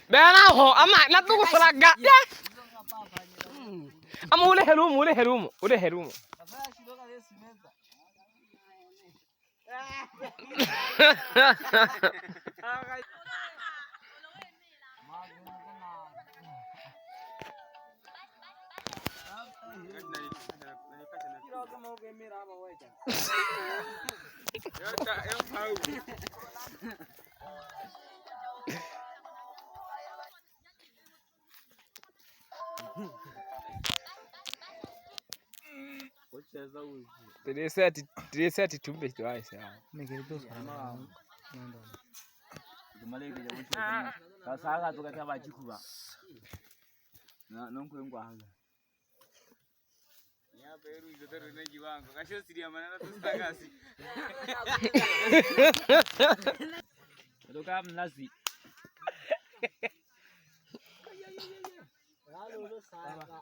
Bena ho ama na tu seraga ya. Ama ule herumu ule herumu. Teresa atitumbe twase hapo. Sasa tukata bachikuba. Nonkwenkwanga. Ya peru izotero neji wangu. Kasho siria manana tustakasi. Toka mnazi. Halo sasa.